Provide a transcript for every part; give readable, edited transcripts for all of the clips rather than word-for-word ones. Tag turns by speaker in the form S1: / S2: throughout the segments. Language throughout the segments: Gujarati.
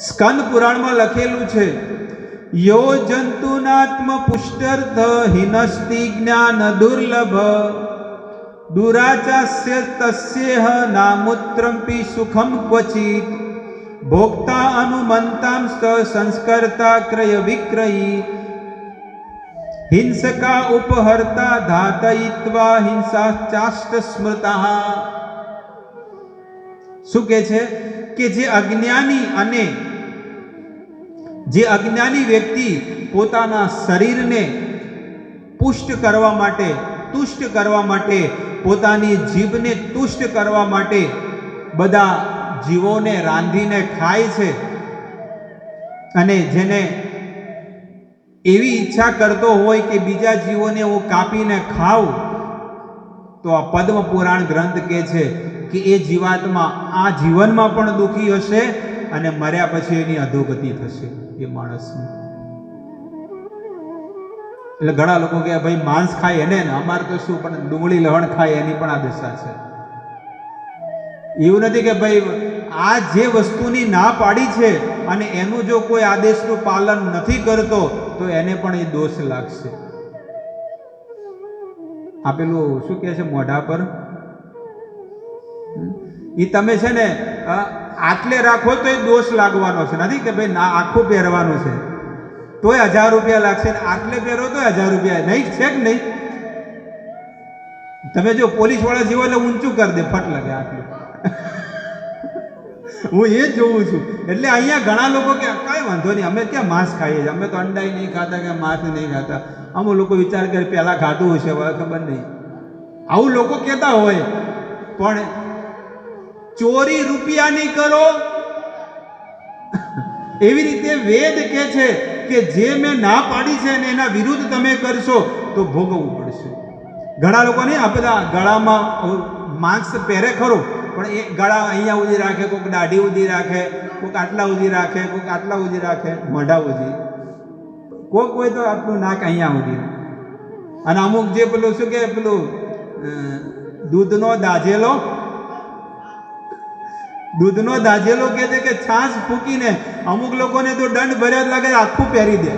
S1: સ્કંદ પુરાણમાં લખેલું છે, યો જંતુનાત્મ પુષ્ટર્થ હિનસ્તિ જ્ઞાન દુર્લભ દુરાચાસ્ય તસ્યેહ નામૂત્રંપી સુખમ ક્વચિત ભોક્તા અનુમંતાંસ્ત સંસ્કર્તા ક્રય વિક્રયી હિંસકા ઉપહર્તા ધાતયિત્વા હિંસા ચાષ્ટ સ્મૃતા. શું કહે છે કે જે અજ્ઞાની વ્યક્તિ પોતાના શરીરને પુષ્ટ કરવા માટે, તુષ્ટ કરવા માટે, પોતાની જીભને તુષ્ટ કરવા માટે બધા જીવોને રાંધીને ખાય છે, અને જેને એવી ઈચ્છા કરતો હોય કે બીજા જીવોને હું કાપીને ખાઉં, તો આ પદ્મ પુરાણ ગ્રંથ કહે છે કે એ જીવાત્મા આ જીવનમાં પણ દુઃખી હશે અને મર્યા પછી એની અધોગતિ થશે એ માણસની. એટલે ઘણા લોકો કહે ભાઈ માંસ ખાય એને ને, અમારે તો શું, પણ ડુંગળી લહણ ખાય એની પણ આ દશા છે. એવું નથી કે ભાઈ આ જે વસ્તુની ના પાડી છે અને એનું જો કોઈ આદેશનું પાલન નથી કરતો તો એને પણ એ દોષ લાગશે. આપેલું શું કહે છે મોઢા પર, એ તમે છે ને આટલે રાખો તો એ દોષ લાગવાનો છે, નથી કે ભાઈ ના આખું પહેરવાનું છે તોય 1000 રૂપિયા લાગશે, આટલે પહેરો તો 1000 રૂપિયા નહીં છે કે નહીં. તમે જો પોલીસ વાળા જીવો એટલે ઊંચું કરી દે, ફટ લાગે આટલું. હું એ જ જોઉં છું. એટલે અહીંયા ઘણા લોકો કે કાંઈ વાંધો નહીં, અમે ક્યાં માંસ ખાઈએ છીએ, અમે તો અંડાઈ નહીં ખાતા કે માંસ નહીં ખાતા. અમુક લોકો વિચાર કરે પહેલાં ખાધું હશે, હવે ખબર નહીં. આવું લોકો કહેતા હોય, પણ ચોરી રૂપિયા નહીં કરો. એવી રીતે વેદ કહે છે કે જે મેં ના પાડી છે અને એના વિરુદ્ધ તમે કરશો તો ભોગવવું પડશે. ઘણા લોકો નહીં આ બધા ગળામાં માસ્ક પહેરે ખરું, પણ એ ગળા અહીંયા સુધી રાખે, કોઈક દાઢી સુધી રાખે, કોઈક આટલા સુધી રાખે, કોઈક આટલા સુધી રાખે, મોઢા સુધી, કોઈ તો આટલું નાક અહીંયા સુધી. અને અમુક જે પેલું શું કે પેલું દૂધનો દાજેલો કહે છે કે છાશ ફૂકીને અમુક લોકોને તો દંડ ભર્યા લાગે આખું પહેરી દે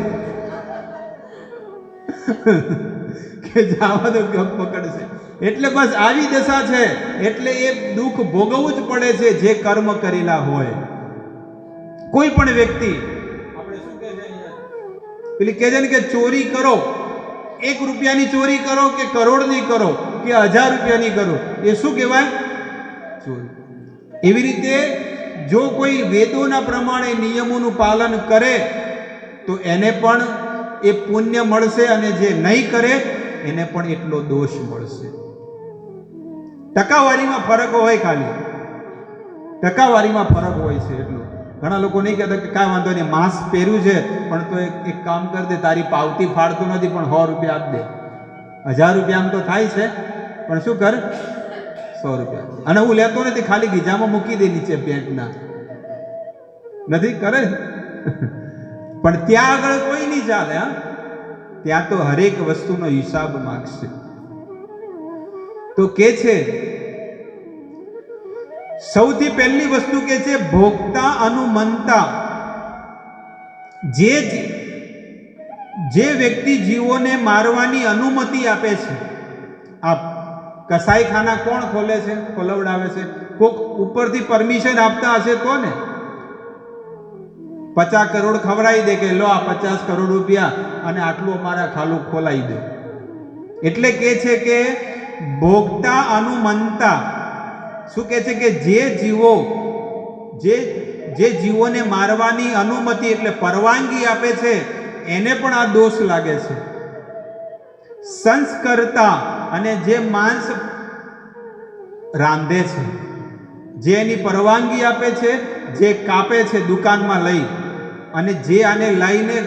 S1: કે જાવા તો પકડશે. એટલે બસ આવી દશા છે. એટલે એ દુઃખ ભોગવવું જ પડે છે જે કર્મ કરેલા હોય. કોઈ પણ વ્યક્તિ આપણે શું કહે છે પેલી કહે છે ને કે ચોરી કરો, 1 રૂપિયાની ચોરી કરો કે કરોડની કરો કે 1000 રૂપિયાની કરો, એ શું કહેવાય? ચોરી. એવી રીતે જો કોઈ વેદોના પ્રમાણે નિયમોનું પાલન કરે તો એને પણ એ પુણ્ય મળશે, અને જે નહીં કરે એને પણ એટલો દોષ મળશે. ટકાવારીમાં ફરક હોય, ખાલી ટકાવારીમાં ફરક હોય છે એટલું. ઘણા લોકો નહીં કહેતા કે કાંઈ વાંધો નહીં, માંસ પહેર્યું છે પણ તો એક કામ કરી દે, તારી પાવતી ફાડતું નથી પણ 100 રૂપિયા આપી દે. 1000 રૂપિયા આમ તો થાય છે, પણ શું કર, 100 રૂપિયા. અને હું લેતો નથી, ખાલી ગીજામાં મૂકી દે નીચે પેન્ટના, નથી કરે. પણ ત્યાં આગળ કોઈ નહીં ચાલે. હા, ત્યાં તો હરેક વસ્તુનો હિસાબ માંગશે. તો કે છે સૌથી પહેલી વસ્તુ કે છે ભોગતા અનુમંતા. જે વ્યક્તિ જીવોને મારવાની અનુમતિ આપે છે, આ કસાઈખાના કોણ ખોલે છે, ખોલવડાવે છે? કોક ઉપરથી પરમિશન આપતા હશે તો ને. 50 કરોડ ખવડાવી દે કે લો આ 50 કરોડ રૂપિયા અને આટલું અમારા ખાલું ખોલાવી દે. એટલે કે છે કે ભોગતા અનુમંતા. શું કે છે કે જે જીવોને મારવાની અનુમતિ એટલે પરવાનગી આપે છે એને પણ આ દોષ લાગે છે. સંસ્કર્તા, અને જે માંસ રાંધે છે, જે એની પરવાનગી આપે છે, જે કાપે છે દુકાનમાં લઈ, અને જે આને લઈને,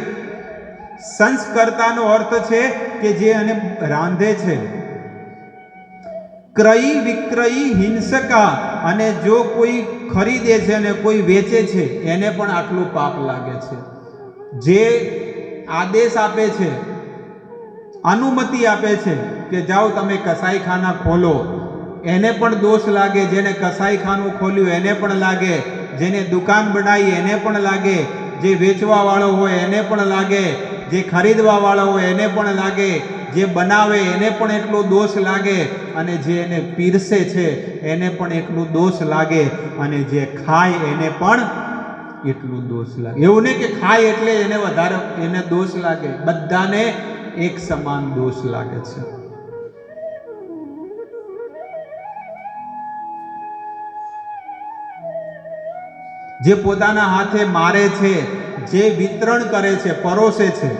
S1: સંસ્કર્તાનો અર્થ છે કે જે આને રાંધે છે. ક્રયી વિક્રયી હિંસકા, અને જો કોઈ ખરીદે છે અને કોઈ વેચે છે એને પણ આટલું પાપ લાગે છે. જે આદેશ આપે છે, અનુમતિ આપે છે કે જાઓ તમે કસાઈખાના ખોલો, એને પણ દોષ લાગે. જેને કસાઈખાનું ખોલ્યું એને પણ લાગે, જેને દુકાન બનાવી એને પણ લાગે, જે વેચવા વાળો હોય એને પણ લાગે, જે ખરીદવા વાળો હોય એને પણ લાગે, જે બનાવે એને પણ એટલો દોષ લાગે, અને જે એને પીરસે છે એને પણ એટલું દોષ લાગે, અને જે ખાય એને પણ એટલું દોષ લાગે. એવું નહીં કે ખાય એટલે એને વધારે એને દોષ લાગે, બધાને એક સમાન દોષ લાગે છે. જે પોતાના હાથે મારે છે, જે વિતરણ કરે છે, પરોસે છે,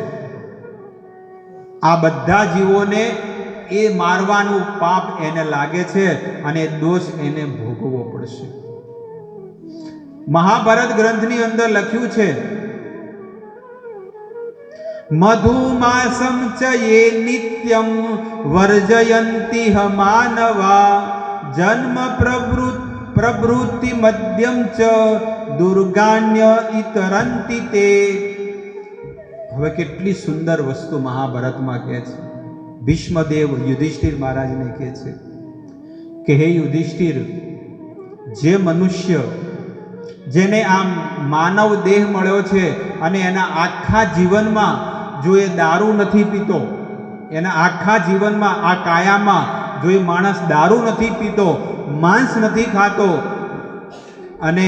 S1: આ બધા જીવોને એ મારવાનું પાપ એને લાગે છે અને દોષ એને ભોગવવો પડશે. મહાભારત ગ્રંથની અંદર લખ્યું છે, મધુમાસમ ચ યે નિત્યમ વર્જયંતિ માનવા જન્મ પ્રવૃત્તિ મધ્યમ ચ દુર્ગાન્ય ઇતરંતિ તે. હવે કેટલી સુંદર વસ્તુ મહાભારતમાં કહે છે. ભીષ્મદેવ યુધિષ્ઠિર મહારાજને કહે છે કે હે યુધિષ્ઠિર, જે મનુષ્ય જેને આમ માનવ દેહ મળ્યો છે અને એના આખા જીવનમાં જો એ દારૂ નથી પીતો, એના આખા જીવનમાં આ કાયામાં જો એ માણસ દારૂ નથી પીતો, માંસ નથી ખાતો અને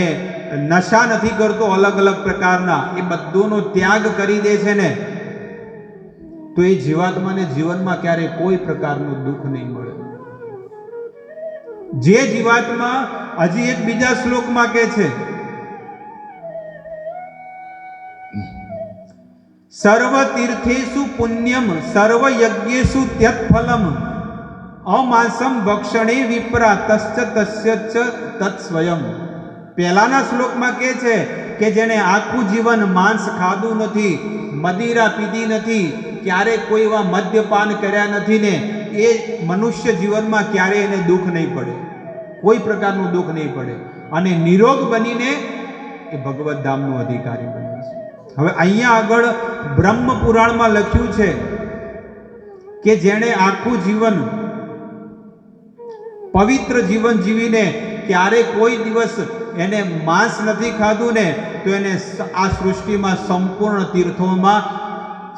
S1: નશા નથી કરતો અલગ અલગ પ્રકારના, એ બધોનો ત્યાગ કરી દે છે ને, તો એ જીવાત્માને જીવનમાં ક્યારેય કોઈ પ્રકારનું દુઃખ નહીં મળે. જે જીવાત્મા હજી એક બીજા શ્લોકમાં કહે છે, સર્વ તીર્થેષુ પુણ્યમ સર્વ યજ્ઞેષુ ત્યત્ફલમ અમાસમ ભક્ષણે વિપ્રા તસ્ય તસ્ય ચ તત્સ્વયં. પહેલાના શ્લોકમાં કહે છે કે જેને આખું જીવન માંસ ખાધું નથી, મદિરા પીધી નથી, ક્યારે કોઈ એવા મદ્યપાન કર્યા નથી ને, એ મનુષ્ય જીવનમાં ક્યારે એને દુઃખ નહીં પડે, કોઈ પ્રકારનું દુઃખ નહીં પડે, અને નિરોગ બનીને એ ભગવત ધામનો અધિકારી બને છે. હવે અહીંયા આગળ બ્રહ્મ પુરાણમાં લખ્યું છે કે જેણે આખું જીવન પવિત્ર જીવન જીવીને ક્યારે કોઈ દિવસ એને માંસ નથી ખાધું ને, તો એને આ સૃષ્ટિમાં સંપૂર્ણ તીર્થોમાં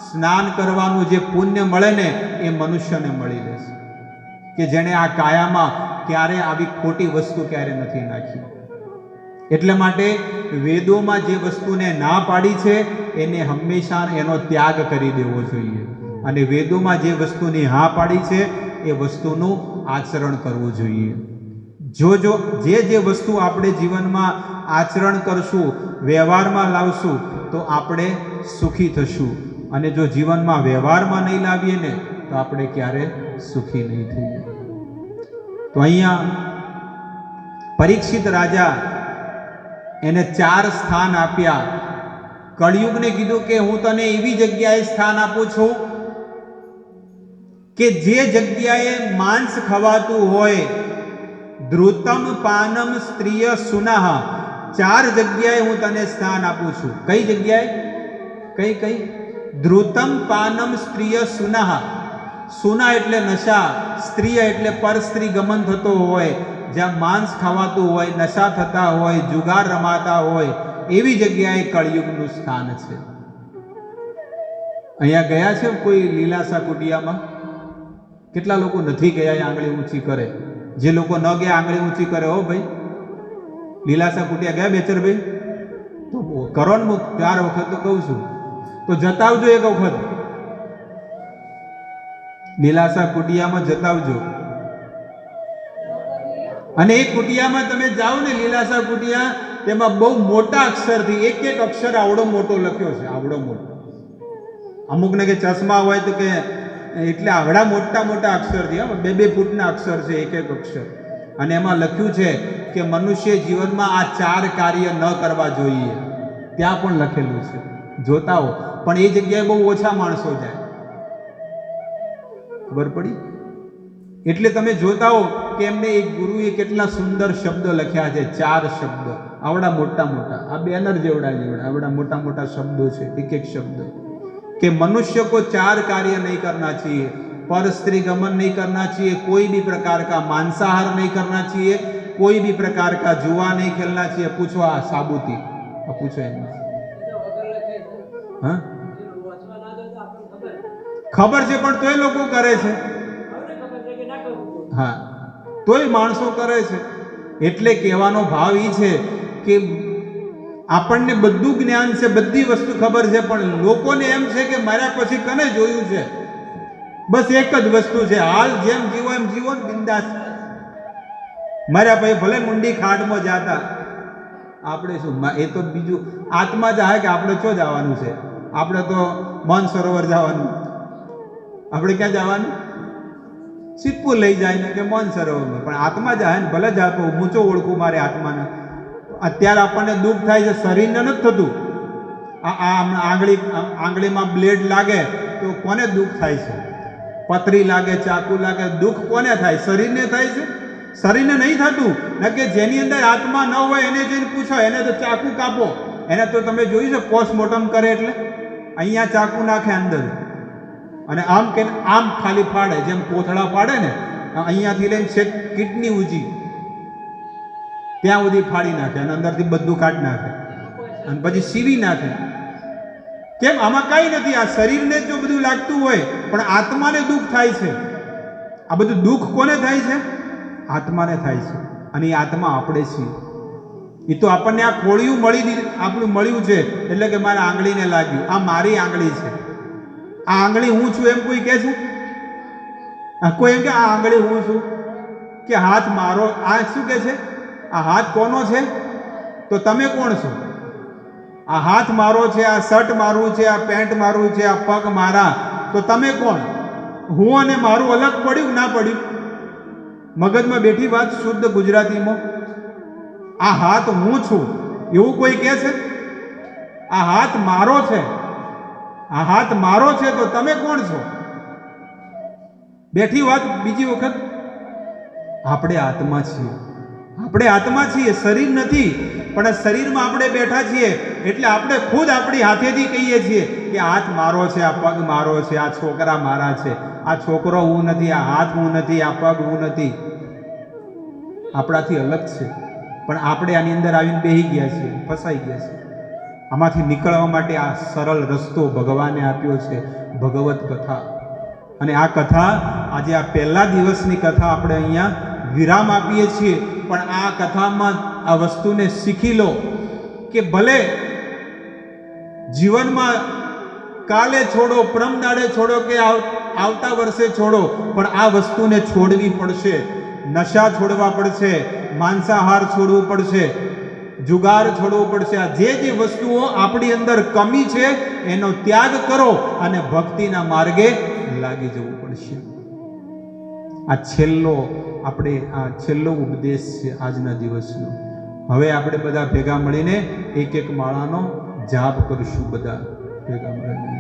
S1: સ્નાન કરવાનું જે પુણ્ય મળે ને, એ મનુષ્યને મળી રહેશે. કે જેણે આ કાયામાં ક્યારે આવી ખોટી વસ્તુ ક્યારે નથી નાખી. એટલે માટે વેદોમાં જે વસ્તુને ના પાડી છે એને હંમેશા એનો ત્યાગ કરી દેવો જોઈએ, અને વેદોમાં જે વસ્તુની હા પાડી છે એ વસ્તુનું આચરણ કરવું જોઈએ. જે વસ્તુ આપણે જીવનમાં આચરણ કરશું, વ્યવહારમાં લાવશું, તો આપણે સુખી થશું, અને જો જીવનમાં વ્યવહારમાં નહીં લાવીએ ને, તો આપણે ક્યારે સુખી નહીં થઈએ. તો અહીંયા પરીક્ષિત રાજા એને 4 સ્થાન આપ્યા. કળિયુગને કીધું કે હું તને એવી જગ્યાએ સ્થાન આપું છું કે જે જગ્યાએ માંસ ખવાતું હોય, ધ્રુતમ પાનમ સ્ત્રીય સુનઃ, 4 જગ્યાએ હું તને સ્થાન આપું છું. કઈ જગ્યાએ? કઈ? ધ્રુતમ પાનમ સ્ત્રીય સુનઃ. સુના એટલે નશા, સ્ત્રીય એટલે પર સ્ત્રી ગમન થતો હોય, જ્યાં માંસ ખાવાતું હોય, નશા થતા હોય, જુગાર રમાતા હોય, એવી જગ્યાએ કળિયુગનું સ્થાન છે. અહીંયા ગયા છે કોઈ લીલાસા કુટિયામાં? કેટલા લોકો નથી ગયા? આંગળી ઊંચી કરે. જે લોકો ન ગયા આંગળી ઊંચી કરે. હો ભાઈ, લીલાસા કુટિયા ગયા બેચરભાઈ? તો કરો ને, 4 વખત તો કહું છું, તો જતા આવજો એક વખત. લીલાસા કુટિયામાં જતા આવજો. અને એ કુટિયામાં તમે જાઓ ને, લીલાસા કુટિયા, તેમાં બહુ મોટા અક્ષરથી એક અક્ષર આવડો મોટો લખ્યો છે, આવડો મોટો. અમુકને કે ચશ્મા હોય તો કે એટલે આવડા મોટા અક્ષરથી, 2-2 ફૂટના અક્ષર છે એક અક્ષર, અને એમાં લખ્યું છે કે મનુષ્ય જીવનમાં આ 4 કાર્ય ન કરવા જોઈએ. ત્યાં પણ લખેલું છે, જોતા હો. પણ એ જગ્યાએ બહુ ઓછા માણસો જાય. ખબર પડી? એટલે તમે જોતા હો કે એમને એક ગુરુએ કેટલા સુંદર શબ્દો લખ્યા છે, 4 શબ્દ, આવડા મોટા. આ બેનર જેવડા આવડા મોટા શબ્દો છે, એક શબ્દ, कि मनुष्य को 4 कार्य नहीं करना चाहिए. पर स्त्री गमन नहीं करना चाहिए, कोई भी प्रकार का मांसाहार नहीं करना चाहिए, कोई भी प्रकार का जुआ नहीं खेलना चाहिए। पूछो आ साबुती, पूछो एम हाँ खबर છે પણ તોય લોકો કરે છે। હા તોય માણસો કરે છે। એટલે કહેવાનો ભાવ એ છે કે આપણને બધું જ્ઞાન છે, બધી વસ્તુ ખબર છે, પણ લોકોને એમ છે કે મારા પછી કને જોયું છે। બસ એક જ વસ્તુ છે, હાલ જેમ જીવો એમ જીવો ને બિંદાસ। મારા ભાઈ ભલે મુંડી ખાડમાં જાતા, આપણે શું એ તો બીજું આત્મા જાય કે આપણે ચો જવાનું છે? આપણે તો મન સરોવર જવાનું। આપણે ક્યાં જવાનું? સિદ્ધપુર લઈ જાય ને કે મન સરોવરમાં, પણ આત્મા જાય ને ભલે જાતો ઊંચો ઓળખું મારે આત્માને। અત્યારે આપણને દુઃખ થાય છે, શરીરને નથી થતું। આંગળીમાં બ્લેડ લાગે તો કોને દુઃખ થાય છે? પતરી લાગે, ચાકુ લાગે, દુઃખ કોને થાય? શરીરને થાય છે? શરીરને નહીં થતું ને કે જેની અંદર આત્મા ન હોય એને જઈને પૂછો, એને તો ચાકુ કાપો, એને તો તમે જોયું છે પોસ્ટમોર્ટમ કરે એટલે અહીંયા ચાકુ નાખે અંદર અને આમ કે આમ ખાલી ફાડે, જેમ કોથળા ફાડે ને અહીંયાથી લઈને છેક કિડની ઊંચી ત્યાં સુધી ફાડી નાખે અને અંદરથી બધું કાઢી નાખે અને પછી સીવી નાખે। કેમ? આમાં કાંઈ નથી। આ શરીરને જો બધું લાગતું હોય પણ આત્માને દુઃખ થાય છે। આ બધું દુઃખ કોને થાય છે? આત્માને થાય છે। અને એ આત્મા આપણે છીએ। એ તો આપણને આ ખોળિયું આપણું મળ્યું છે એટલે કે મારા આંગળીને લાગ્યું, આ મારી આંગળી છે, આ આંગળી હું છું એમ કોઈ કહે છે? કોઈ એમ કે આ આંગળી હું છું કે હાથ મારો? આ શું કહે છે? આ હાથ કોનો છે? તો તમે કોણ છો? આ હાથ મારો છે, આ શર્ટ મારું છે, આ પેન્ટ મારું છે, આ પગ મારા, તો તમે કોણ? હું અને મારું અલગ પડ્યું ના પડ્યું? મગજમાં બેઠી વાત શુદ્ધ ગુજરાતીમાં, આ હાથ હું છું એવું કોઈ કહે છે? આ હાથ મારો છે, આ હાથ મારો છે, તો તમે કોણ છો? બેઠી વાત બીજી વખત, આપણે આત્મા છીએ। આપણે આત્મા છીએ, શરીર નથી, પણ શરીરમાં આપણે બેઠા છીએ એટલે આપણે ખુદ આપણી હાથેથી કહીએ છીએ કે હાથ મારો છે, આ પગ મારો છે, આ છોકરા મારા છે, આ છોકરો હું નથી, આ હાથ હું નથી, આ પગ હું નથી। આપણાથી અલગ છે, પણ આપણે આની અંદર આવીને બેહી ગયા છીએ, ફસાઈ ગયા છીએ। આમાંથી નીકળવા માટે આ સરળ રસ્તો ભગવાને આપ્યો છે, ભગવત કથા। અને આ કથા આજે આ પહેલા દિવસની કથા આપણે અહીંયા વિરામ આપીએ છીએ, પણ આ કથામાં આ વસ્તુને શીખી લો કે ભલે જીવનમાં કાલે છોડો, પરમ દાડે છોડો કે આવતા વર્ષે છોડો, પણ આ વસ્તુને છોડવી પડશે। નશા છોડવા પડશે, માંસાહાર છોડવું પડશે, જુગાર છોડવું પડશે। આ જે વસ્તુઓ આપણી અંદર કમી છે એનો ત્યાગ કરો અને ભક્તિના માર્ગે લાગી જવું પડશે। આ છેલ્લો ઉપદેશ છે આજના દિવસનો। હવે આપણે બધા ભેગા મળીને એક એક માળાનો જાપ કરીશું, બધા ભેગા મળીને।